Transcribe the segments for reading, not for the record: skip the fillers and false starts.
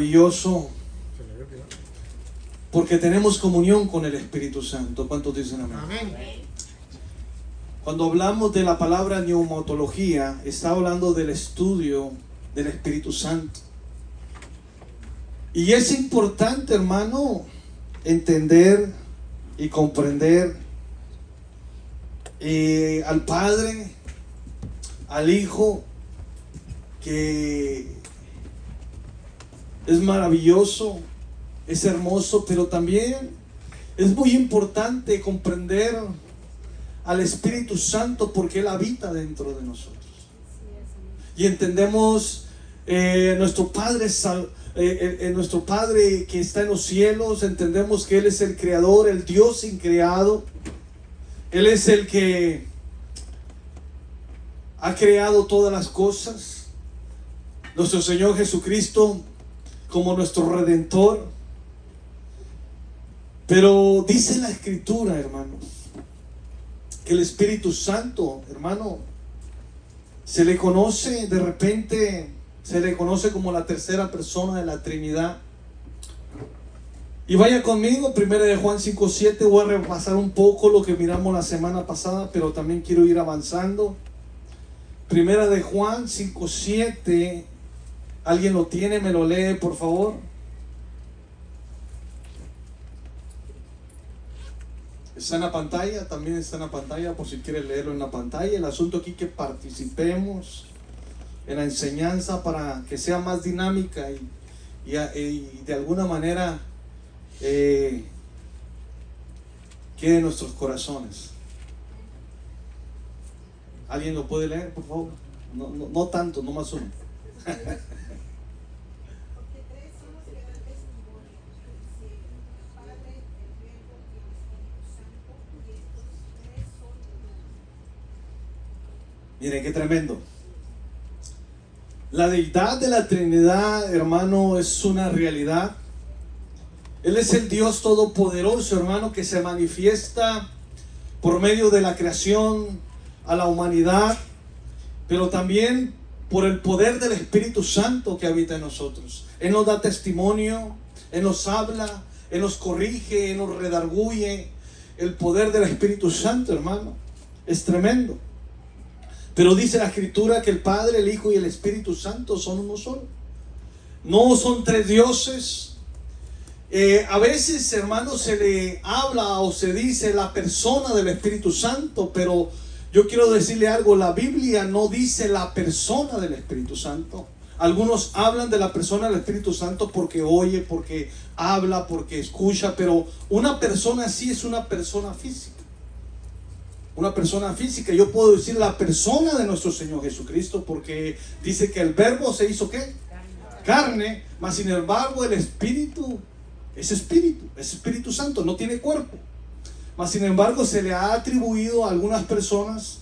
Maravilloso, porque tenemos comunión con el Espíritu Santo. ¿Cuántos dicen amén? Amén. Cuando hablamos de la palabra neumatología, está hablando del estudio del Espíritu Santo. Y es importante, hermano, entender y comprender al Padre, al Hijo, que es maravilloso, es hermoso, pero también es muy importante comprender al Espíritu Santo, porque Él habita dentro de nosotros. Y entendemos nuestro Padre que está en los cielos. Entendemos que Él es el Creador, el Dios increado. Él es el que ha creado todas las cosas. Nuestro Señor Jesucristo como nuestro Redentor. Pero dice la Escritura, hermanos, que el Espíritu Santo, hermano, se le conoce, de repente se le conoce como la tercera persona de la Trinidad. Y vaya conmigo, 1 de Juan 5:7. Voy a repasar un poco lo que miramos la semana pasada, pero también quiero ir avanzando. 1 de Juan 5:7. ¿Alguien lo tiene? ¿Me lo lee, por favor? Está en la pantalla, también está en la pantalla, por si quieres leerlo en la pantalla. El asunto aquí es que participemos en la enseñanza para que sea más dinámica y de alguna manera quede en nuestros corazones. ¿Alguien lo puede leer, por favor? No tanto, no más uno. Miren qué tremendo. La deidad de la Trinidad, hermano, es una realidad. Él es el Dios todopoderoso, hermano, que se manifiesta por medio de la creación a la humanidad, pero también por el poder del Espíritu Santo que habita en nosotros. Él nos da testimonio, Él nos habla, Él nos corrige, Él nos redarguye. El poder del Espíritu Santo, hermano, es tremendo. Pero dice la Escritura que el Padre, el Hijo y el Espíritu Santo son uno solo. No son tres dioses. A veces, hermanos, se le habla o se dice la persona del Espíritu Santo, pero yo quiero decirle algo. La Biblia no dice la persona del Espíritu Santo. Algunos hablan de la persona del Espíritu Santo porque oye, porque habla, porque escucha, pero una persona así es una persona física. Una persona física. Yo puedo decir la persona de nuestro Señor Jesucristo, porque dice que el verbo se hizo ¿qué? Carne. Mas sin embargo el Espíritu es Espíritu Santo, no tiene cuerpo. Mas sin embargo se le ha atribuido a algunas personas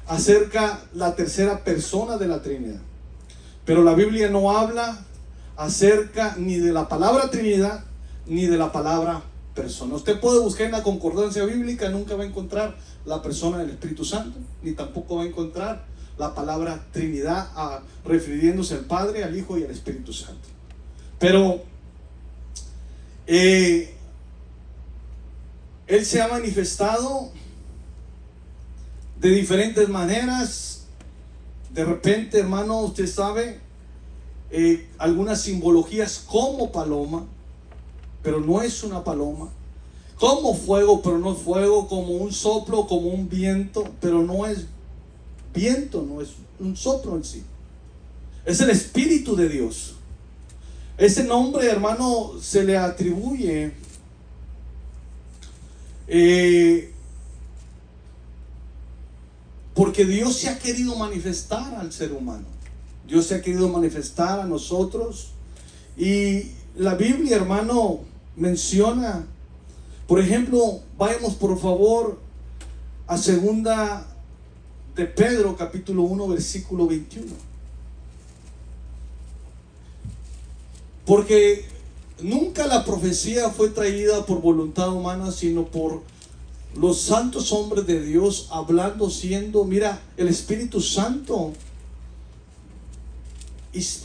acerca la tercera persona de la Trinidad. Pero la Biblia no habla acerca ni de la palabra Trinidad ni de la palabra persona. Usted puede buscar en la concordancia bíblica, nunca va a encontrar la persona del Espíritu Santo, ni tampoco va a encontrar la palabra Trinidad refiriéndose al Padre, al Hijo y al Espíritu Santo. Pero Él se ha manifestado de diferentes maneras. De repente, hermano, usted sabe, algunas simbologías como paloma, pero no es una paloma. Como fuego, pero no es fuego. Como un soplo, como un viento, pero no es viento, no es un soplo en sí. Es el Espíritu de Dios. Ese nombre, hermano, se le atribuye porque Dios se ha querido manifestar al ser humano. Dios se ha querido manifestar a nosotros. Y la Biblia, hermano, menciona, por ejemplo, vayamos por favor a 2 de Pedro, capítulo 1, versículo 21. Porque nunca la profecía fue traída por voluntad humana, sino por los santos hombres de Dios hablando, siendo, mira, el Espíritu Santo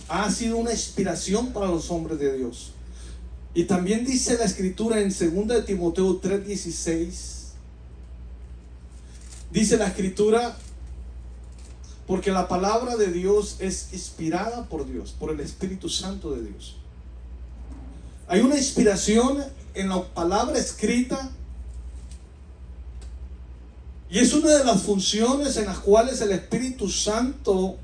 ha sido una inspiración para los hombres de Dios. Y también dice la escritura en 2 de Timoteo 3:16, dice la escritura: porque la palabra de Dios es inspirada por Dios, por el Espíritu Santo de Dios. Hay una inspiración en la palabra escrita, y es una de las funciones en las cuales el Espíritu Santo,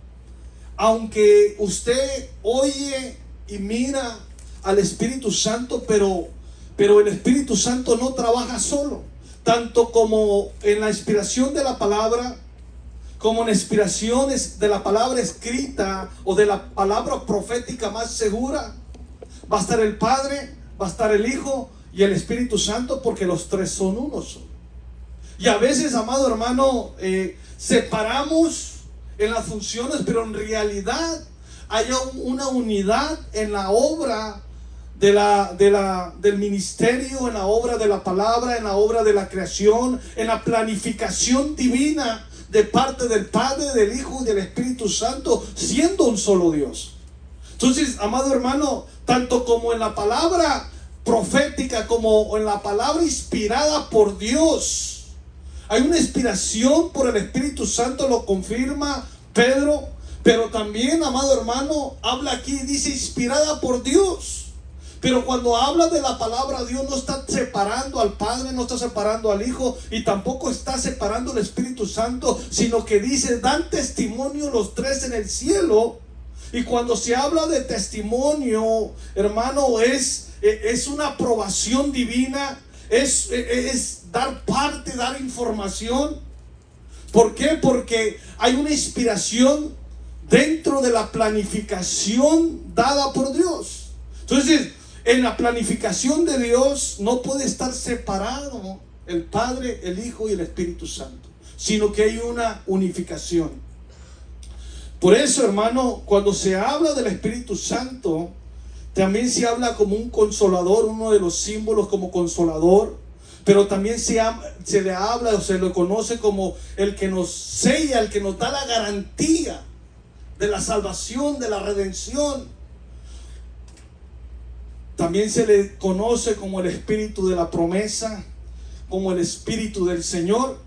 aunque usted oye y mira al Espíritu Santo, pero el Espíritu Santo no trabaja solo. Tanto como en la inspiración de la palabra, como en inspiraciones de la palabra escrita o de la palabra profética más segura, va a estar el Padre, va a estar el Hijo y el Espíritu Santo, porque los tres son uno solo. Y a veces, amado hermano, separamos en las funciones, pero en realidad hay una unidad en la obra del ministerio, en la obra de la palabra, en la obra de la creación, en la planificación divina de parte del Padre, del Hijo y del Espíritu Santo, siendo un solo Dios. Entonces, amado hermano, tanto como en la palabra profética como en la palabra inspirada por Dios, hay una inspiración por el Espíritu Santo, lo confirma Pedro. Pero también, amado hermano, habla aquí, dice inspirada por Dios. Pero cuando habla de la palabra, Dios no está separando al Padre, no está separando al Hijo, y tampoco está separando al Espíritu Santo, sino que dice, dan testimonio los tres en el cielo. Y cuando se habla de testimonio, hermano, es una aprobación divina, es dar parte, dar información. ¿Por qué? Porque hay una inspiración dentro de la planificación dada por Dios. Entonces, en la planificación de Dios no puede estar separado el Padre, el Hijo y el Espíritu Santo, sino que hay una unificación. Por eso, hermano, cuando se habla del Espíritu Santo, también se habla como un consolador, uno de los símbolos como consolador. Pero también se le habla o se le conoce como el que nos sella, el que nos da la garantía de la salvación, de la redención. También se le conoce como el Espíritu de la promesa, como el Espíritu del Señor.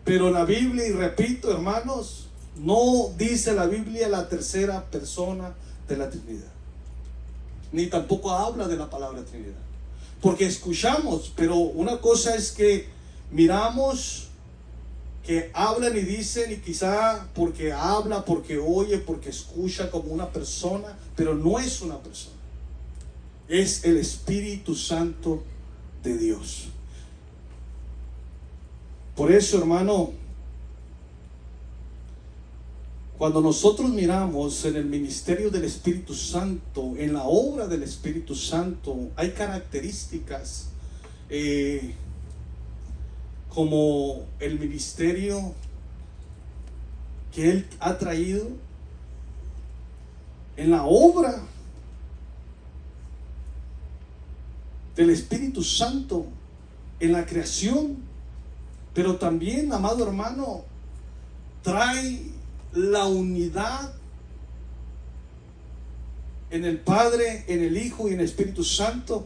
Pero la Biblia, y repito, hermanos, no dice la Biblia la tercera persona de la Trinidad, ni tampoco habla de la palabra Trinidad. Porque escuchamos, pero una cosa es que miramos que hablan y dicen, y quizá porque habla, porque oye, porque escucha como una persona, pero no es una persona. Es el Espíritu Santo de Dios. Por eso, hermano, cuando nosotros miramos en el ministerio del Espíritu Santo, en la obra del Espíritu Santo, hay características como el ministerio que Él ha traído en la obra del Espíritu Santo, en la creación. Pero también, amado hermano, trae la unidad en el Padre, en el Hijo y en el Espíritu Santo.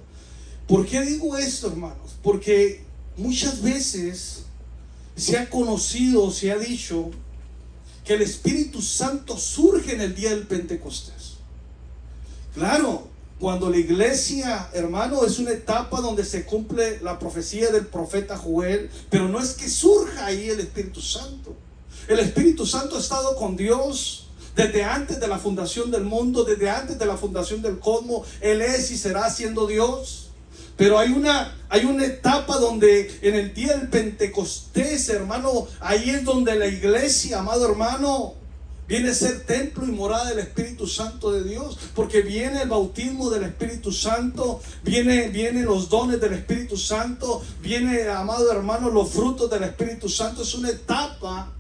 ¿Por qué digo esto, hermanos? Porque muchas veces se ha conocido, se ha dicho que el Espíritu Santo surge en el día del Pentecostés. Claro, cuando la iglesia, hermano, es una etapa donde se cumple la profecía del profeta Joel, pero no es que surja ahí el Espíritu Santo. El Espíritu Santo ha estado con Dios desde antes de la fundación del mundo, desde antes de la fundación del cosmos. Él es y será siendo Dios. Pero hay una etapa donde en el día del Pentecostés, hermano, ahí es donde la iglesia, amado hermano, viene a ser templo y morada del Espíritu Santo de Dios, porque viene el bautismo del Espíritu Santo, vienen los dones del Espíritu Santo, viene, amado hermano, los frutos del Espíritu Santo. Es una etapa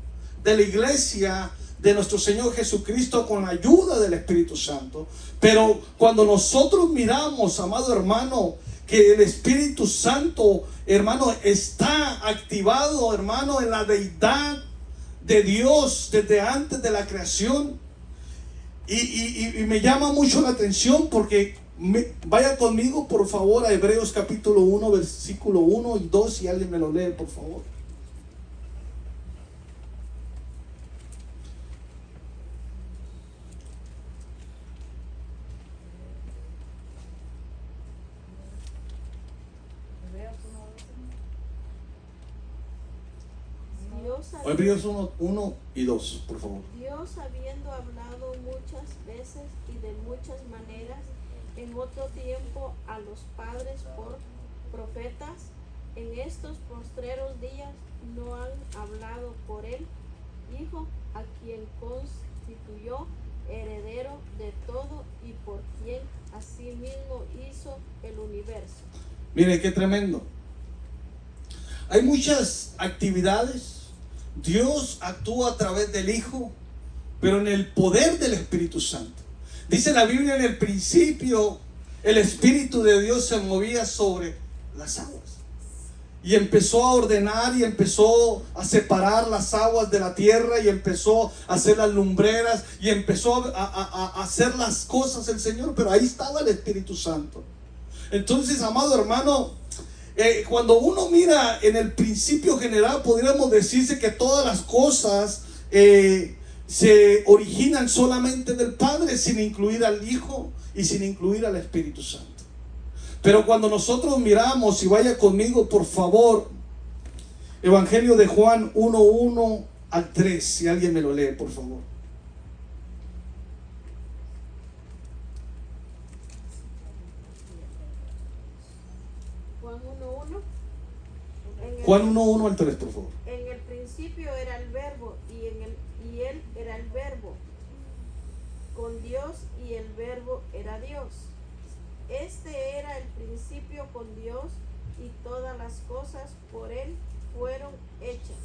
de la iglesia de nuestro Señor Jesucristo con la ayuda del Espíritu Santo. Pero cuando nosotros miramos, amado hermano, que el Espíritu Santo, hermano, está activado, hermano, en la deidad de Dios desde antes de la creación, Y me llama mucho la atención porque vaya conmigo por favor a Hebreos capítulo 1, versículo 1 y 2, si alguien me lo lee por favor. Hebreos 1 y 2, por favor. Dios, habiendo hablado muchas veces y de muchas maneras en otro tiempo a los padres por profetas, en estos postreros días no han hablado por el Hijo, a quien constituyó heredero de todo y por quien asimismo hizo el universo. Mire qué tremendo. Hay muchas actividades. Dios actúa a través del Hijo, pero en el poder del Espíritu Santo. Dice la Biblia: en el principio el Espíritu de Dios se movía sobre las aguas y empezó a ordenar y empezó a separar las aguas de la tierra y empezó a hacer las lumbreras y empezó a hacer las cosas el Señor, pero ahí estaba el Espíritu Santo. Entonces, amado hermano, cuando uno mira en el principio general, podríamos decirse que todas las cosas se originan solamente del Padre, sin incluir al Hijo y sin incluir al Espíritu Santo. Pero cuando nosotros miramos, y vaya conmigo por favor, Evangelio de Juan 1:1 al 3, si alguien me lo lee por favor. Juan 1:1 al 3, por favor. En el principio era el verbo y él era el verbo con Dios y el verbo era Dios. Este era el principio con Dios y todas las cosas por él fueron hechas.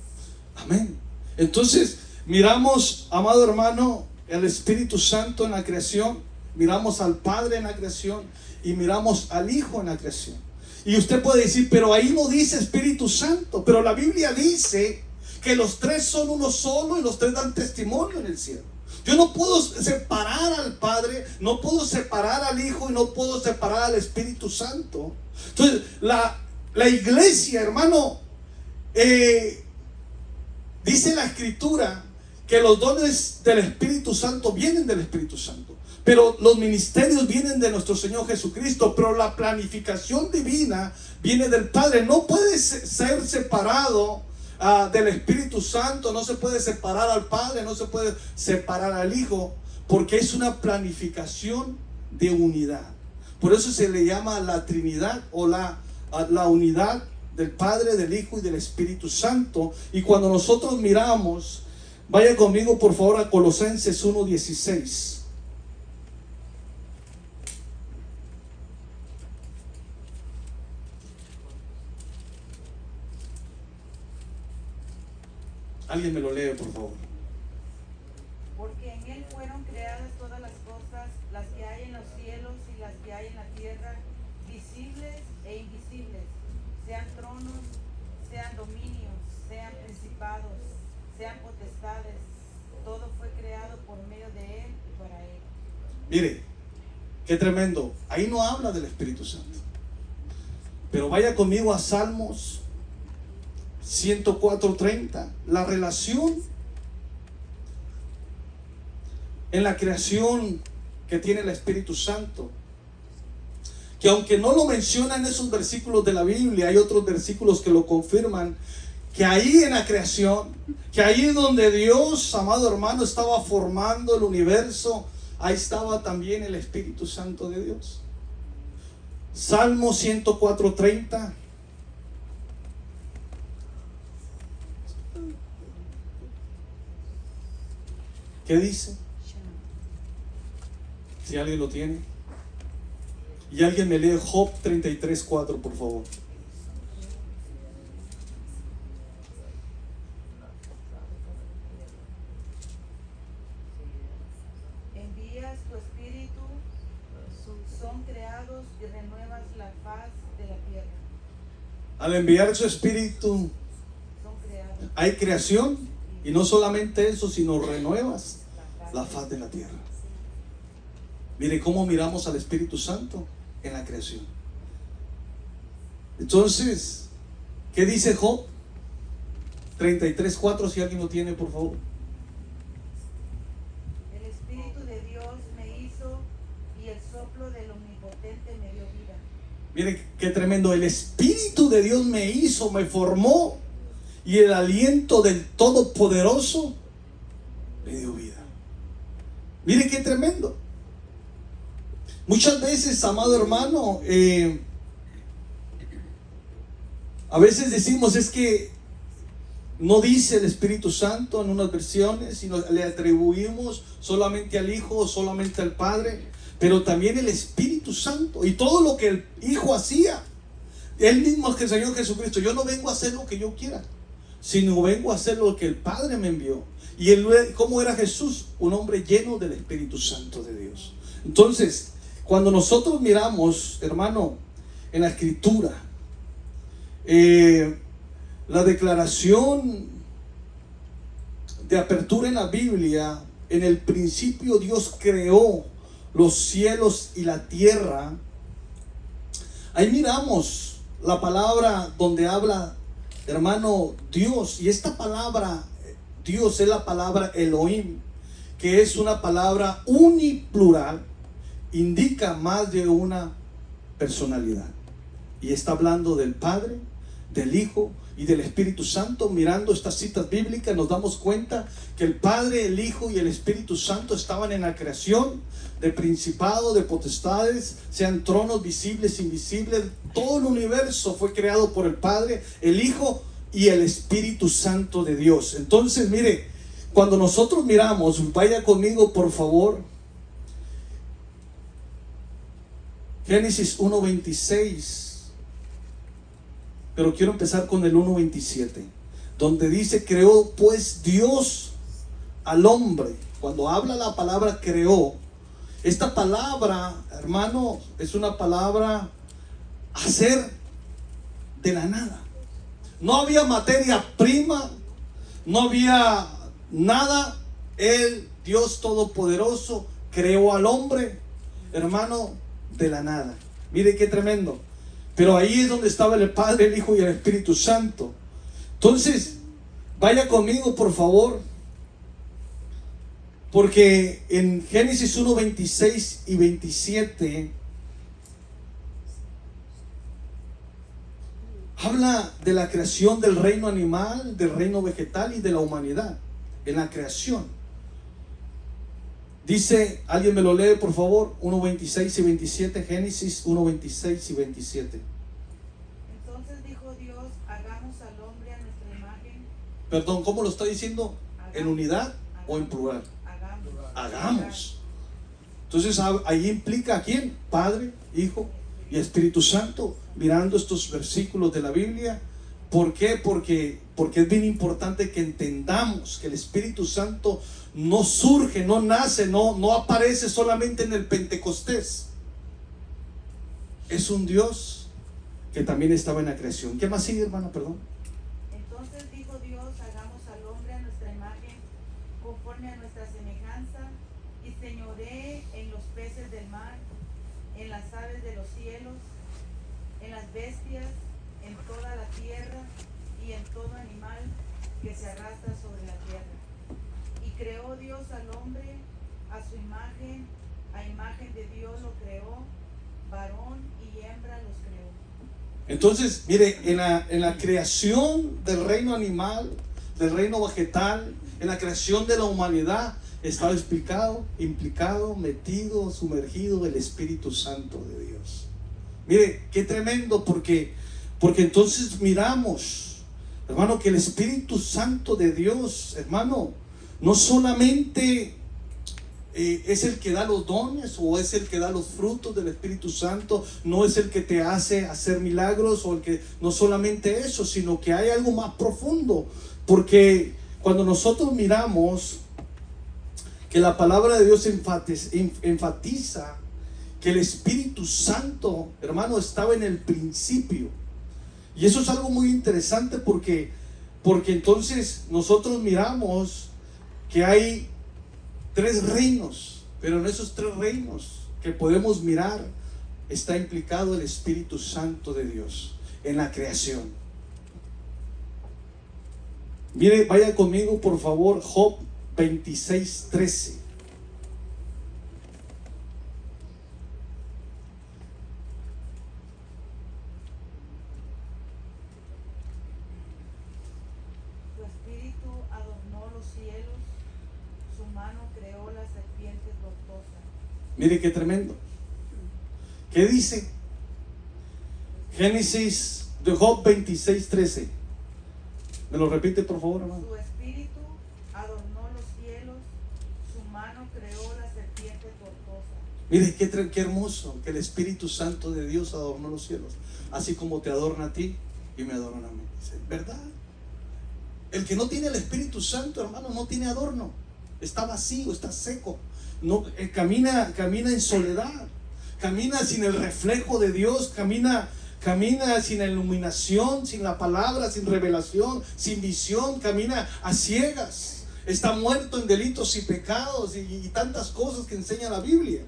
Amén. Entonces miramos, amado hermano, el Espíritu Santo en la creación, miramos al Padre en la creación y miramos al Hijo en la creación. Y usted puede decir, pero ahí no dice Espíritu Santo. Pero la Biblia dice que los tres son uno solo y los tres dan testimonio en el cielo. Yo no puedo separar al Padre, no puedo separar al Hijo y no puedo separar al Espíritu Santo. Entonces, la iglesia, hermano, dice la Escritura que los dones del Espíritu Santo vienen del Espíritu Santo. Pero los ministerios vienen de nuestro Señor Jesucristo. Pero la planificación divina viene del Padre. No puede ser separado del Espíritu Santo. No se puede separar al Padre. No se puede separar al Hijo. Porque es una planificación de unidad. Por eso se le llama la Trinidad o la unidad del Padre, del Hijo y del Espíritu Santo. Y cuando nosotros miramos, vaya conmigo por favor a Colosenses 1:16. Alguien me lo lee, por favor. Porque en él fueron creadas todas las cosas, las que hay en los cielos y las que hay en la tierra, visibles e invisibles, sean tronos, sean dominios, sean principados, sean potestades. Todo fue creado por medio de él y para él. Mire, qué tremendo. Ahí no habla del Espíritu Santo. Pero vaya conmigo a Salmos 104:30. La relación en la creación que tiene el Espíritu Santo, que aunque no lo menciona en esos versículos de la Biblia, hay otros versículos que lo confirman, que ahí en la creación, que ahí donde Dios, amado hermano, estaba formando el universo, ahí estaba también el Espíritu Santo de Dios. Salmo 104:30. ¿Qué dice? Si alguien lo tiene. Y alguien me lee Job 33:4, por favor. Envías tu espíritu, son creados y renuevas la faz de la tierra. Al enviar su espíritu, Son creados. hay creación. Y no solamente eso, sino renuevas la faz de la tierra. Mire cómo miramos al Espíritu Santo en la creación. Entonces, ¿qué dice Job 33:4? Si alguien lo tiene, por favor. El Espíritu de Dios me hizo y el soplo del Omnipotente me dio vida. Mire qué tremendo. El Espíritu de Dios me hizo, me formó, y el aliento del Todopoderoso me dio vida. Mire qué tremendo. Muchas veces, amado hermano, a veces decimos es que no dice el Espíritu Santo en unas versiones, sino le atribuimos solamente al Hijo o solamente al Padre, pero también el Espíritu Santo y todo lo que el Hijo hacía. Él mismo es que el Señor Jesucristo: yo no vengo a hacer lo que yo quiera, sino vengo a hacer lo que el Padre me envió. Y él, ¿cómo era Jesús? Un hombre lleno del Espíritu Santo de Dios. Entonces, cuando nosotros miramos, hermano, en la Escritura, la declaración de apertura en la Biblia: en el principio Dios creó los cielos y la tierra. Ahí miramos la palabra donde habla, hermano, Dios. Y esta palabra Dios es la palabra Elohim, que es una palabra uniplural, indica más de una personalidad. Y está hablando del Padre, del Hijo y del Espíritu Santo. Mirando estas citas bíblicas nos damos cuenta que el Padre, el Hijo y el Espíritu Santo estaban en la creación, de principados, de potestades, sean tronos visibles, invisibles. Todo el universo fue creado por el Padre, el Hijo y el Espíritu Santo de Dios. Entonces, mire, cuando nosotros miramos, vaya conmigo por favor, Génesis 1:26. Pero quiero empezar con el 1:27, donde dice: creó pues Dios al hombre. Cuando habla la palabra creó, esta palabra, hermano, es una palabra hacer de la nada. No había materia prima, no había nada. El Dios Todopoderoso creó al hombre, hermano, de la nada. Mire qué tremendo. Pero ahí es donde estaba el Padre, el Hijo y el Espíritu Santo. Entonces, vaya conmigo por favor, porque en Génesis 1:26 y 27 habla de la creación del reino animal, del reino vegetal y de la humanidad. En la creación dice, alguien me lo lee por favor, 1:26 y 27, Génesis 1:26 y 27. Entonces dijo Dios: hagamos al hombre a nuestra imagen. Perdón, ¿cómo lo está diciendo? ¿En unidad o en plural? Hagamos. Entonces ahí implica ¿a quién? Padre, Hijo y Espíritu Santo. Mirando estos versículos de la Biblia, ¿por qué? Porque es bien importante que entendamos que el Espíritu Santo no surge, no nace, no aparece solamente en el Pentecostés. Es un Dios que también estaba en la creación. ¿Qué más sigue, hermano? Perdón. Entonces dijo Dios: hagamos al hombre a nuestra imagen, conforme a nuestra semejanza, y señoree en los peces del mar, en las aves de los cielos, en las bestias, en toda la tierra y en todo animal que se arrastra sobre la tierra. Y creó Dios al hombre a su imagen, a imagen de Dios lo creó, varón y hembra los creó. Entonces, mire, en la creación del reino animal, del reino vegetal, en la creación de la humanidad, estaba implicado, metido, sumergido el Espíritu Santo de Dios. Mire, qué tremendo, porque entonces miramos, hermano, que el Espíritu Santo de Dios, hermano, no solamente es el que da los dones o es el que da los frutos del Espíritu Santo, no es el que te hace hacer milagros, o el que, no solamente eso, sino que hay algo más profundo. Porque cuando nosotros miramos que la palabra de Dios enfatiza que el Espíritu Santo, hermano, estaba en el principio. Y eso es algo muy interesante porque entonces nosotros miramos que hay tres reinos, pero en esos tres reinos que podemos mirar, está implicado el Espíritu Santo de Dios en la creación. Mire, vaya conmigo por favor, Job 26:13. Su espíritu adornó los cielos, su mano creó las serpientes tortosas. Mire qué tremendo. ¿Qué dice? Génesis de Job 26:13. ¿Me lo repite por favor, hermano? Su espíritu adornó los cielos, su mano creó las serpientes tortosas. Mire qué hermoso que el Espíritu Santo de Dios adornó los cielos, así como te adorna a ti y me adorna a mí. Dice, ¿verdad? El que no tiene el Espíritu Santo, hermano, no tiene adorno. Está vacío, está seco. No, camina en soledad. Camina sin el reflejo de Dios. Camina sin iluminación, sin la palabra, sin revelación, sin visión. Camina a ciegas. Está muerto en delitos y pecados y tantas cosas que enseña la Biblia.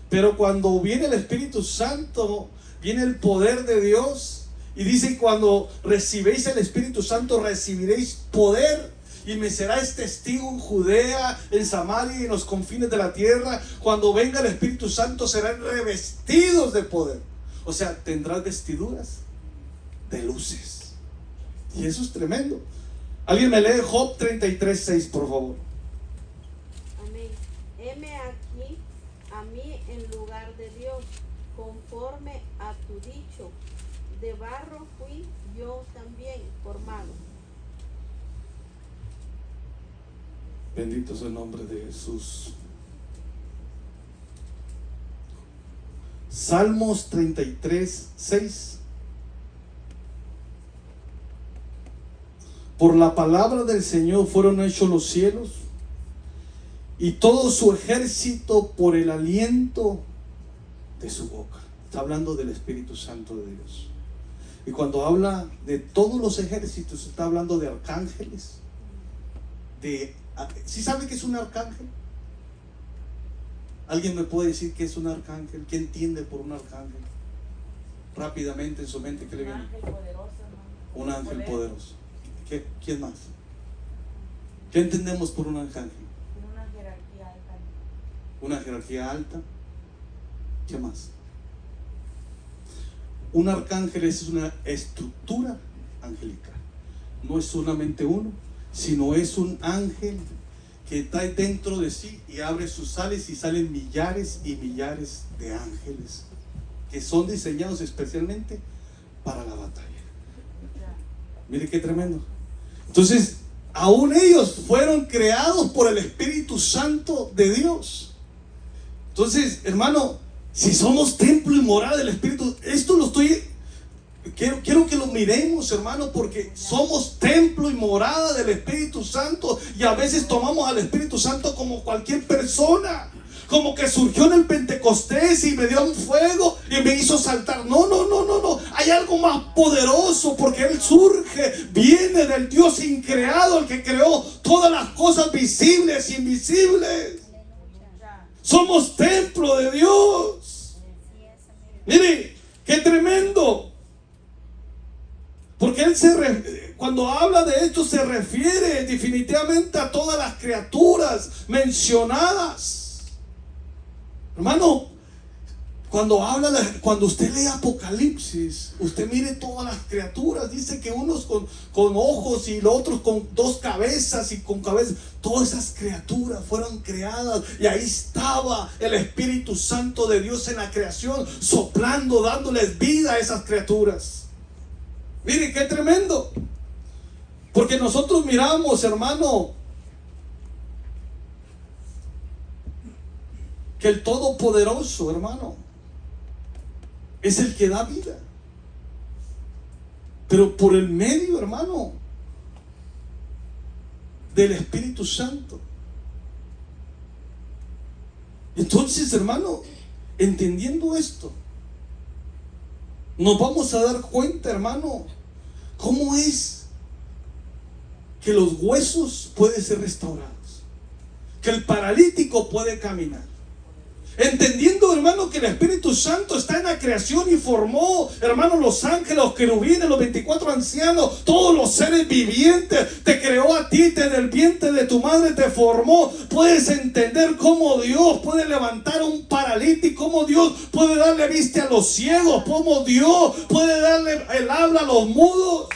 Pero cuando viene el Espíritu Santo, viene el poder de Dios. Y dice, cuando recibéis el Espíritu Santo, recibiréis poder. Y me seráis testigo en Judea, en Samaria y en los confines de la tierra. Cuando venga el Espíritu Santo, serán revestidos de poder. O sea, tendrás vestiduras de luces. Y eso es tremendo. Alguien me lee Job 33:6, por favor. Amén. Heme aquí a mí en lugar de Dios, conforme a tu dicho. De barro fui yo también formado. Bendito sea el nombre de Jesús. Salmos 33:6. Por la palabra del Señor fueron hechos los cielos, y todo su ejército por el aliento de su boca. Está hablando del Espíritu Santo de Dios. Y cuando habla de todos los ejércitos, está hablando de arcángeles. ¿Sí sabe qué es un arcángel? ¿Alguien me puede decir qué es un arcángel? ¿Qué entiende por un arcángel? Rápidamente en su mente, ¿qué le viene? Un ángel poderoso, hermano. Un ángel Poder. poderoso. ¿Quién más? ¿Qué entendemos por un arcángel? Una jerarquía alta. Una jerarquía alta. ¿Qué más? Un arcángel es una estructura angelical. No es solamente uno, sino es un ángel que está dentro de sí y abre sus alas y salen millares y millares de ángeles que son diseñados especialmente para la batalla. Mire qué tremendo. Entonces, aún ellos fueron creados por el Espíritu Santo de Dios. Entonces, hermano, si somos templo y morada del Espíritu, esto lo estoy... Quiero que lo miremos, hermano, porque somos templo y morada del Espíritu Santo. Y a veces tomamos al Espíritu Santo como cualquier persona, como que surgió en el Pentecostés y me dio un fuego y me hizo saltar. No. Hay algo más poderoso, porque Él surge, viene del Dios increado, el que creó todas las cosas visibles e invisibles. Somos templo de Dios. Mire, qué tremendo. Porque Él cuando habla de esto se refiere definitivamente a todas las criaturas mencionadas. Hermano, cuando usted lee Apocalipsis, usted mire todas las criaturas. Dice que unos con ojos y los otros con dos cabezas y con cabezas. Todas esas criaturas fueron creadas y ahí estaba el Espíritu Santo de Dios en la creación, soplando, dándoles vida a esas criaturas. Mire qué tremendo. Porque nosotros miramos, hermano, que el Todopoderoso, hermano, es el que da vida. Pero por el medio, hermano, del Espíritu Santo. Entonces, hermano, entendiendo esto, nos vamos a dar cuenta, hermano, cómo es que los huesos pueden ser restaurados, que el paralítico puede caminar, Entendiendo, hermano, que el Espíritu Santo está en la creación y formó, hermano, los ángeles, los querubines, los 24 ancianos, todos los seres vivientes. Te creó a ti, del vientre de tu madre te formó. Puedes entender cómo Dios puede levantar a un paralítico, cómo Dios puede darle vista a los ciegos, cómo Dios puede darle el habla a los mudos.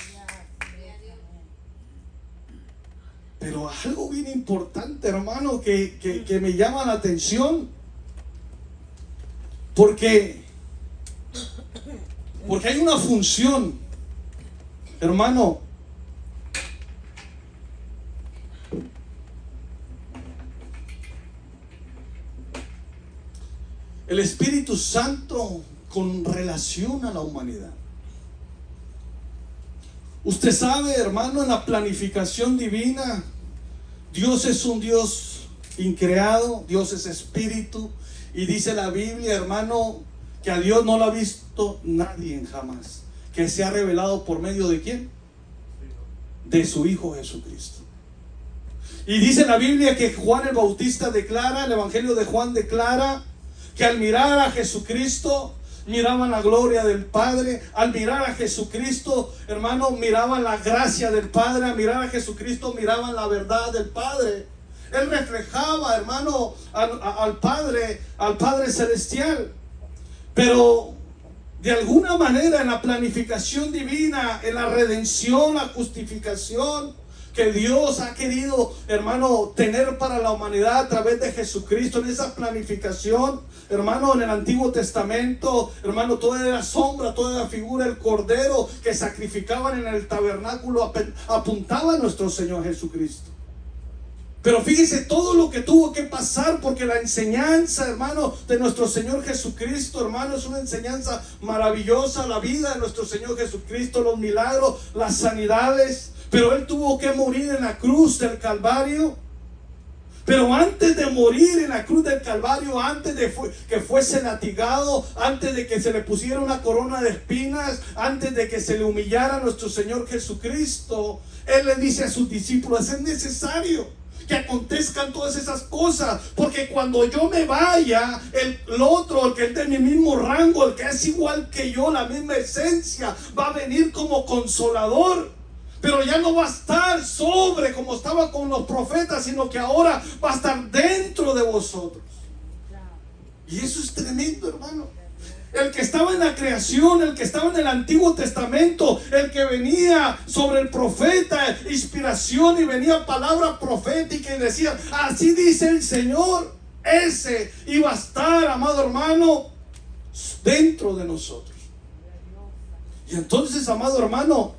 Pero algo bien importante, hermano, que me llama la atención. Porque hay una función, hermano. El Espíritu Santo con relación a la humanidad. Usted sabe, hermano, en la planificación divina, Dios es un Dios increado, Dios es espíritu. Y dice la Biblia, hermano, que a Dios no lo ha visto nadie jamás. Que se ha revelado por medio de ¿quién? De su Hijo Jesucristo. Y dice la Biblia que Juan el Bautista declara, el Evangelio de Juan declara, que al mirar a Jesucristo, miraban la gloria del Padre. Al mirar a Jesucristo, hermano, miraban la gracia del Padre. Al mirar a Jesucristo, miraban la verdad del Padre. Él reflejaba, hermano, al Padre celestial. Pero de alguna manera en la planificación divina, en la redención, la justificación que Dios ha querido, hermano, tener para la humanidad a través de Jesucristo, en esa planificación, hermano, en el Antiguo Testamento, hermano, toda la sombra, toda la figura, el cordero que sacrificaban en el tabernáculo apuntaba a nuestro Señor Jesucristo. Pero fíjese todo lo que tuvo que pasar, porque la enseñanza, hermano, de nuestro Señor Jesucristo, hermano, es una enseñanza maravillosa. La vida de nuestro Señor Jesucristo, los milagros, las sanidades. Pero Él tuvo que morir en la cruz del Calvario. Pero antes de morir en la cruz del Calvario, antes de que fuese latigado, antes de que se le pusiera una corona de espinas, antes de que se le humillara a nuestro Señor Jesucristo, Él le dice a sus discípulos: es necesario que acontezcan todas esas cosas, porque cuando yo me vaya, el otro, el que es de mi mismo rango, el que es igual que yo, la misma esencia, va a venir como consolador. Pero ya no va a estar sobre como estaba con los profetas, sino que ahora va a estar dentro de vosotros. Y eso es tremendo, hermano. El que estaba en la creación, el que estaba en el Antiguo Testamento, el que venía sobre el profeta, inspiración, y venía palabra profética y decía: así dice el Señor. Ese iba a estar, amado hermano, dentro de nosotros. Y entonces, amado hermano,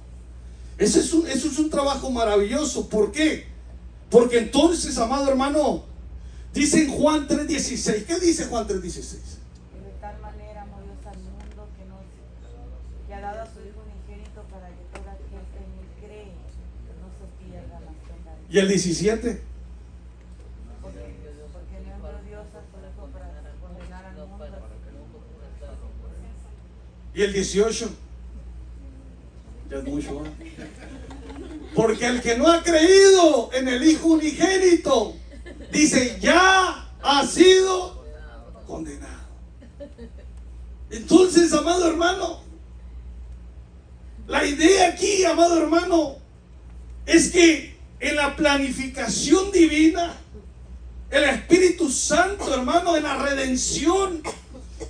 eso es un trabajo maravilloso. ¿Por qué? Porque entonces, amado hermano, dice en Juan 3:16. ¿Qué dice Juan 3:16? De tal manera amó Dios al mundo que ha dado a su Hijo unigénito, para que todo aquel que en él cree no se pierda, mas tenga vida. ¿Y el 17? Porque no envió Dios a su Hijo para condenar al mundo. ¿Y el 18? Ya es mucho, ¿eh? Porque el que no ha creído en el Hijo unigénito, dice, ya ha sido condenado. Entonces, amado hermano, la idea aquí, amado hermano, es que en la planificación divina, el Espíritu Santo, hermano, en la redención,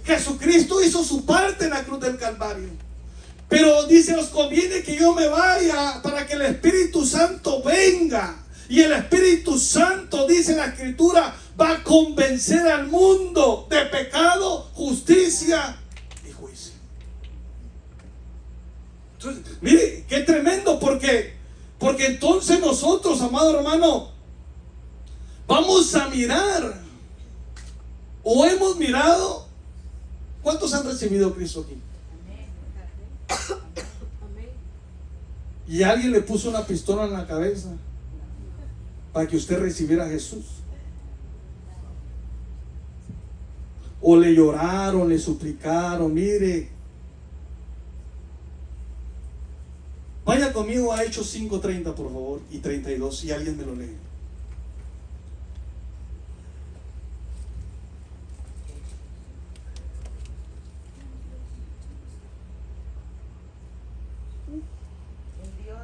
Jesucristo hizo su parte en la cruz del Calvario. Pero dice: os conviene que yo me vaya para que el Espíritu Santo venga. Y el Espíritu Santo, dice la Escritura, va a convencer al mundo de pecado, justicia y juicio. Entonces, mire, qué tremendo, porque entonces nosotros, amado hermano, vamos a mirar, o hemos mirado. ¿Cuántos han recibido a Cristo aquí? Amén. Y alguien le puso una pistola en la cabeza para que usted recibiera a Jesús. O le lloraron, le suplicaron. Mire, vaya conmigo a Hechos 5:30, por favor, y 32, si alguien me lo lee.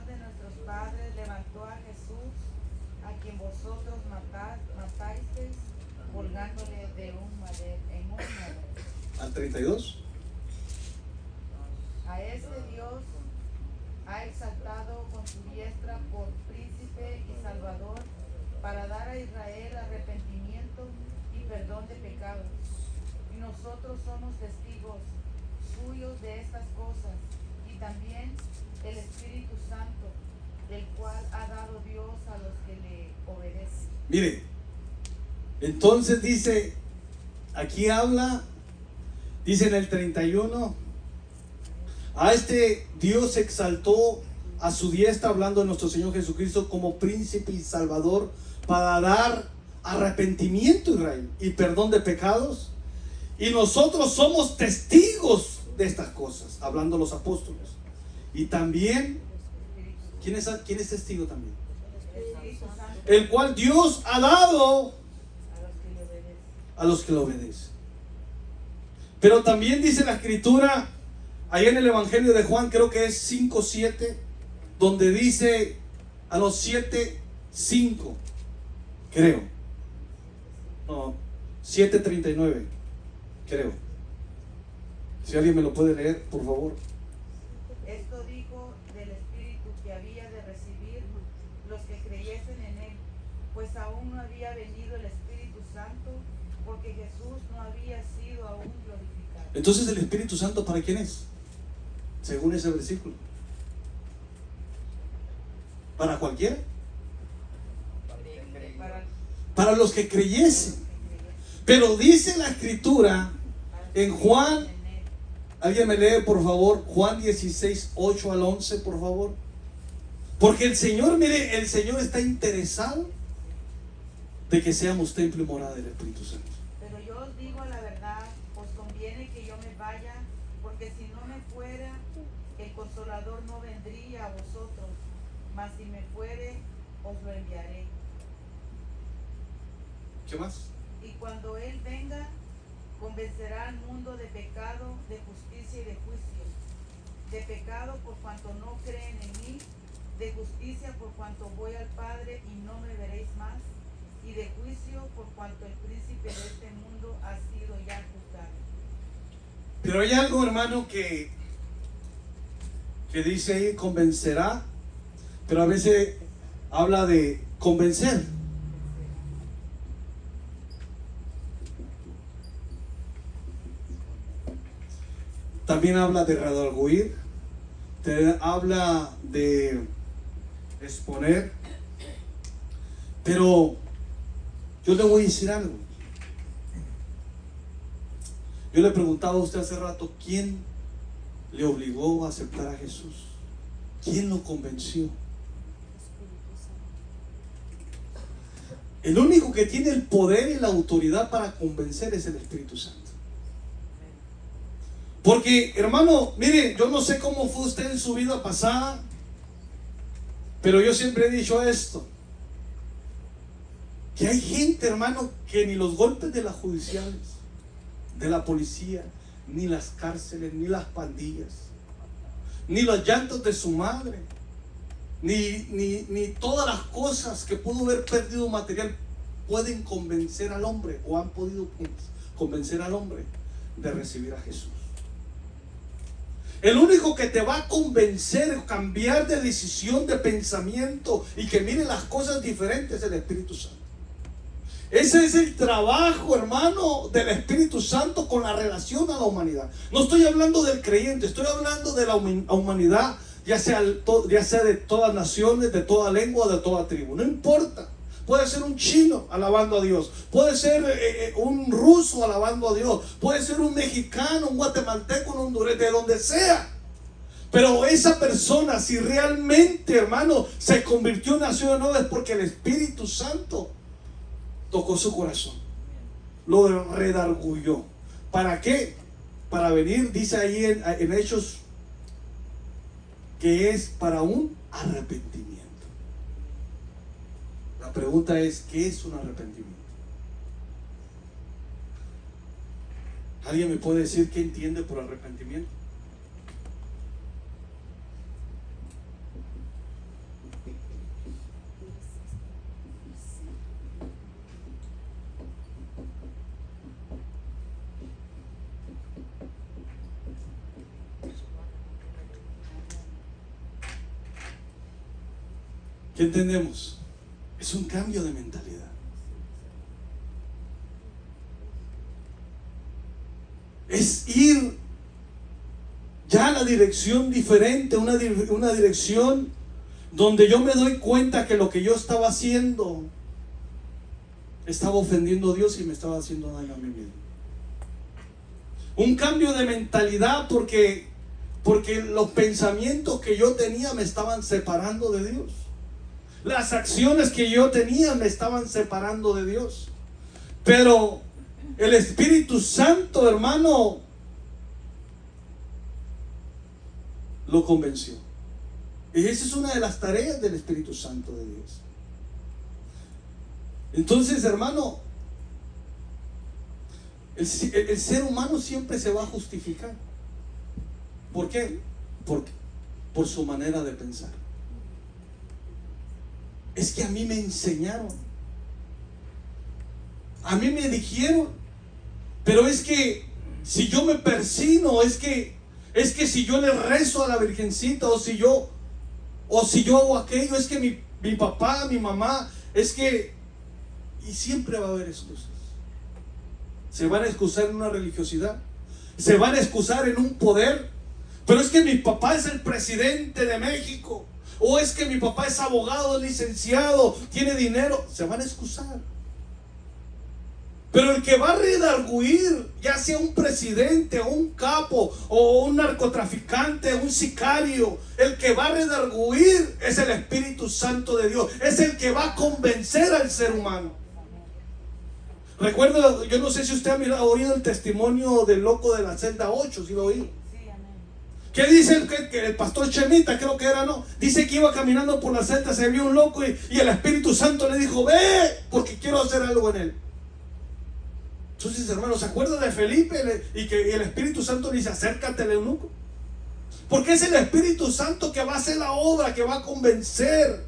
Dios de nuestros padres levantó a Jesús, a quien vosotros matasteis, colgándole en un madero. Al 32. A este Dios ha exaltado con su diestra por príncipe y salvador, para dar a Israel arrepentimiento y perdón de pecados. Y nosotros somos testigos suyos de estas cosas, y también el Espíritu Santo, el cual ha dado Dios a los que le obedecen. Mire, entonces dice, aquí habla, dice en el 31, a este Dios exaltó a su diestra, hablando de nuestro Señor Jesucristo, como príncipe y salvador, para dar arrepentimiento a Israel y perdón de pecados. Y nosotros somos testigos de estas cosas, hablando los apóstoles. Y también, ¿quién es testigo también? El cual Dios ha dado a los que le obedecen. Pero también dice la Escritura, ahí en el Evangelio de Juan, creo que es 5:7, donde dice, a los 7:5, creo. No, 7:39, creo. Si alguien me lo puede leer, por favor. Esto dijo del Espíritu que había de recibir los que creyesen en él, pues aún no había venido el Espíritu Santo, porque Jesús no había sido aún glorificado. Entonces, ¿el Espíritu Santo para quién es? Según ese versículo. ¿Para cualquiera? Para los que creyesen. Pero dice la Escritura en Juan, alguien me lee por favor, Juan 16:8-11, por favor. Porque el Señor, mire, el Señor está interesado de que seamos templo y morada del Espíritu Santo. Pero yo os digo la verdad, os conviene que yo me vaya, porque si no me fuera, el Consolador no vendría a vosotros, mas si me fuere, os lo enviaré. ¿Qué más? Y cuando Él venga, convencerá al mundo de pecado, de justicia y de juicio. De pecado por cuanto no creen en mí, de justicia por cuanto voy al Padre y no me veréis más, y de juicio por cuanto el príncipe de este mundo ha sido ya juzgado. Pero hay algo, hermano, que dice ahí, convencerá, pero a veces habla de convencer. También habla de redarguir, habla de exponer. Pero yo le voy a decir algo. Yo le preguntaba a usted hace rato, ¿quién le obligó a aceptar a Jesús? ¿Quién lo convenció? El único que tiene el poder y la autoridad para convencer es el Espíritu Santo. Porque, hermano, mire, yo no sé cómo fue usted en su vida pasada, pero yo siempre he dicho esto, que hay gente, hermano, que ni los golpes de las judiciales, de la policía, ni las cárceles, ni las pandillas, ni los llantos de su madre, ni todas las cosas que pudo haber perdido material pueden convencer al hombre, o han podido convencer al hombre de recibir a Jesús. El único que te va a convencer, cambiar de decisión, de pensamiento y que mire las cosas diferentes es el Espíritu Santo. Ese es el trabajo, hermano, del Espíritu Santo con la relación a la humanidad. No estoy hablando del creyente, estoy hablando de la humanidad, ya sea de todas naciones, de toda lengua, de toda tribu. No importa. Puede ser un chino alabando a Dios, puede ser un ruso alabando a Dios, puede ser un mexicano, un guatemalteco, un hondureño, de donde sea. Pero esa persona, si realmente, hermano, se convirtió en nación de nuevo, es porque el Espíritu Santo tocó su corazón, lo redarguyó. ¿Para qué? Para venir, dice ahí en Hechos, que es para un arrepentimiento. La pregunta es, ¿qué es un arrepentimiento? ¿Alguien me puede decir qué entiende por arrepentimiento? ¿Qué entendemos? Es un cambio de mentalidad. Es ir ya a la dirección diferente, una dirección donde yo me doy cuenta que lo que yo estaba haciendo estaba ofendiendo a Dios y me estaba haciendo daño a mí mismo. Un cambio de mentalidad porque los pensamientos que yo tenía me estaban separando de Dios. Las acciones que yo tenía me estaban separando de Dios. Pero el Espíritu Santo, hermano, lo convenció. Y esa es una de las tareas del Espíritu Santo de Dios. Entonces, hermano, el ser humano siempre se va a justificar. ¿Por qué? Por su manera de pensar. Es que a mí me enseñaron, a mí me dijeron, pero es que si yo me persino, es que si yo le rezo a la Virgencita, o si yo hago aquello, es que mi papá, mi mamá, es que, y siempre va a haber excusas. Se van a excusar en una religiosidad, se van a excusar en un poder, pero es que mi papá es el presidente de México, o es que mi papá es abogado, licenciado, tiene dinero. Se van a excusar. Pero el que va a redarguir, ya sea un presidente o un capo o un narcotraficante, un sicario, el que va a redarguir es el Espíritu Santo de Dios. Es el que va a convencer al ser humano. Recuerdo, yo no sé si usted ha oído el testimonio del loco de la celda 8, si lo oí. ¿Qué dice el pastor Chemita? Creo que era, ¿no? Dice que iba caminando por la celda, se vio un loco y el Espíritu Santo le dijo: ve, porque quiero hacer algo en él. Entonces, hermanos, ¿se acuerdan de Felipe? Y que el Espíritu Santo le dice: acércate al eunuco. Porque es el Espíritu Santo que va a hacer la obra, que va a convencer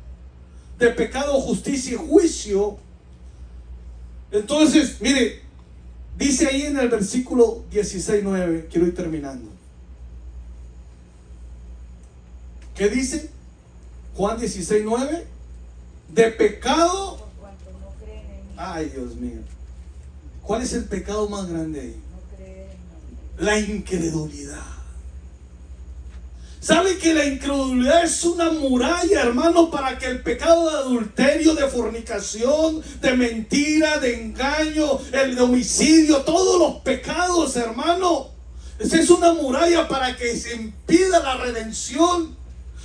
de pecado, justicia y juicio. Entonces, mire, dice ahí en el versículo 16:9, quiero ir terminando. ¿Qué dice? Juan 16:9. De pecado. Ay, Dios mío. ¿Cuál es el pecado más grande ahí? La incredulidad. ¿Sabe que la incredulidad es una muralla, hermano, para que el pecado de adulterio, de fornicación, de mentira, de engaño, el de homicidio, todos los pecados, hermano, esa es una muralla para que se impida la redención?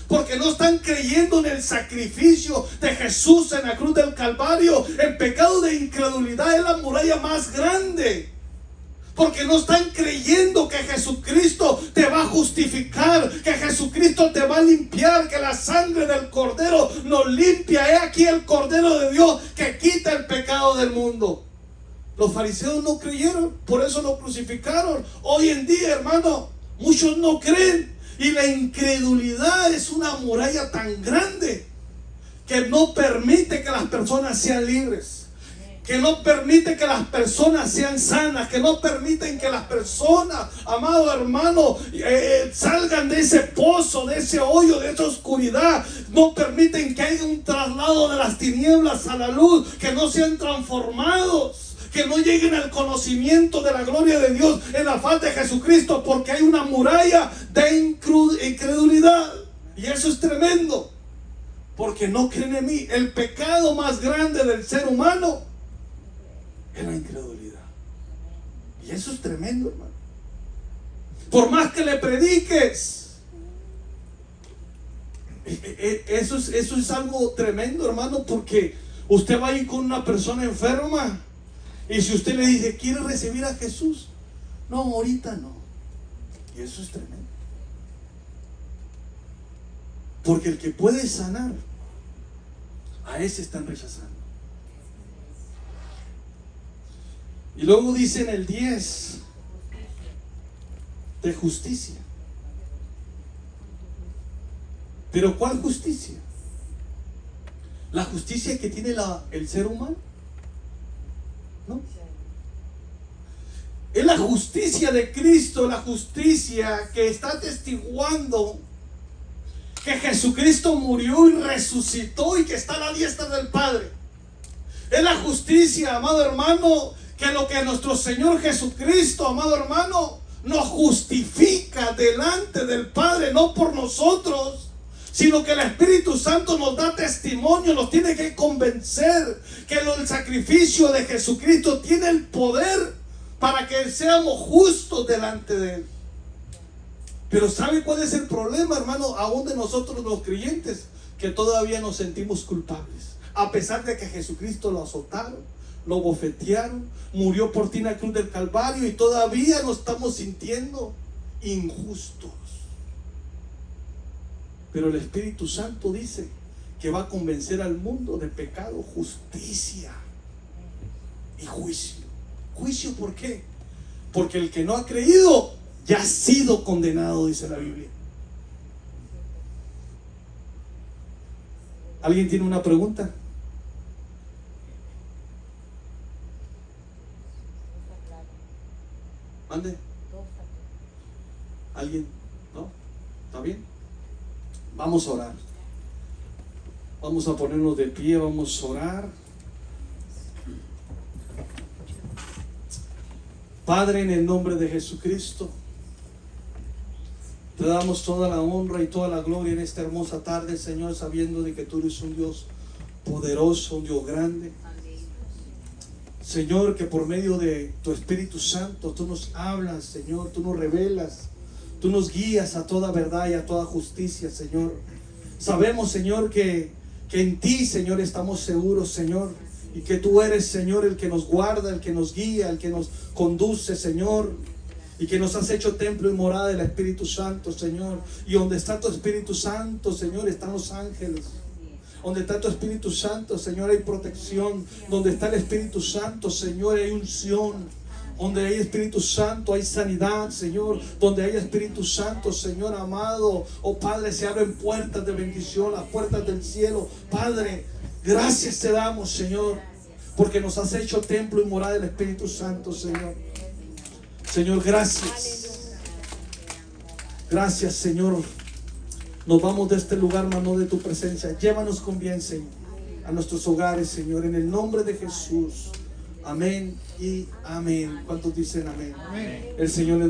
Porque no están creyendo en el sacrificio de Jesús en la cruz del Calvario. El pecado de incredulidad es la muralla más grande. Porque no están creyendo que Jesucristo te va a justificar, que Jesucristo te va a limpiar, que la sangre del Cordero nos limpia. He aquí el Cordero de Dios que quita el pecado del mundo. Los fariseos no creyeron, por eso lo crucificaron. Hoy en día, hermano, muchos no creen. Y la incredulidad es una muralla tan grande que no permite que las personas sean libres, que no permite que las personas sean sanas, que no permiten que las personas, amado hermano, salgan de ese pozo, de ese hoyo, de esa oscuridad. No permiten que haya un traslado de las tinieblas a la luz, que no sean transformados, que no lleguen al conocimiento de la gloria de Dios en la faz de Jesucristo, porque hay una muralla de incredulidad. Y eso es tremendo, porque no creen en mí. El pecado más grande del ser humano es la incredulidad. Y eso es tremendo, hermano. Por más que le prediques, eso es algo tremendo, hermano, porque usted va a ir con una persona enferma. Y si usted le dice: ¿quiere recibir a Jesús? No, ahorita no. Y eso es tremendo. Porque el que puede sanar, a ese están rechazando. Y luego dice en el 10, de justicia. ¿Pero cuál justicia? ¿La justicia que tiene el ser humano? ¿No? Es la justicia de Cristo, la justicia que está atestiguando que Jesucristo murió y resucitó y que está a la diestra del Padre. Es la justicia, amado hermano, que lo que nuestro Señor Jesucristo, amado hermano, nos justifica delante del Padre, no por nosotros, sino que el Espíritu Santo nos da testimonio, nos tiene que convencer que el sacrificio de Jesucristo tiene el poder para que seamos justos delante de Él. Pero ¿sabe cuál es el problema, hermano? Aún de nosotros los creyentes, que todavía nos sentimos culpables. A pesar de que Jesucristo lo azotaron, lo bofetearon, murió por ti en la cruz del Calvario, y todavía nos estamos sintiendo injustos. Pero el Espíritu Santo dice que va a convencer al mundo de pecado, justicia y juicio. ¿Juicio por qué? Porque el que no ha creído ya ha sido condenado, dice la Biblia. ¿Alguien tiene una pregunta? ¿Mande? ¿Alguien? ¿No? ¿Está bien? Vamos a orar. Vamos a ponernos de pie, vamos a orar. Padre, en el nombre de Jesucristo, te damos toda la honra y toda la gloria en esta hermosa tarde, Señor, sabiendo de que tú eres un Dios poderoso, un Dios grande. Señor, que por medio de tu Espíritu Santo tú nos hablas, Señor, tú nos revelas, tú nos guías a toda verdad y a toda justicia, Señor. Sabemos, Señor, que en ti, Señor, estamos seguros, Señor, y que tú eres, Señor, el que nos guarda, el que nos guía, el que nos conduce, Señor, y que nos has hecho templo y morada del Espíritu Santo, Señor. Y donde está tu Espíritu Santo, Señor, están los ángeles. Donde está tu Espíritu Santo, Señor, hay protección. Donde está el Espíritu Santo, Señor, hay unción. Donde hay Espíritu Santo hay sanidad, Señor. Donde hay Espíritu Santo, Señor amado, oh Padre, se abren puertas de bendición, las puertas del cielo. Padre, gracias te damos, Señor, porque nos has hecho templo y morada del Espíritu Santo, Señor. Señor, gracias. Gracias, Señor. Nos vamos de este lugar, mas no de tu presencia. Llévanos con bien, Señor, a nuestros hogares, Señor, en el nombre de Jesús. Amén y amén. ¿Cuántos dicen amén? Amén. El Señor les bendiga.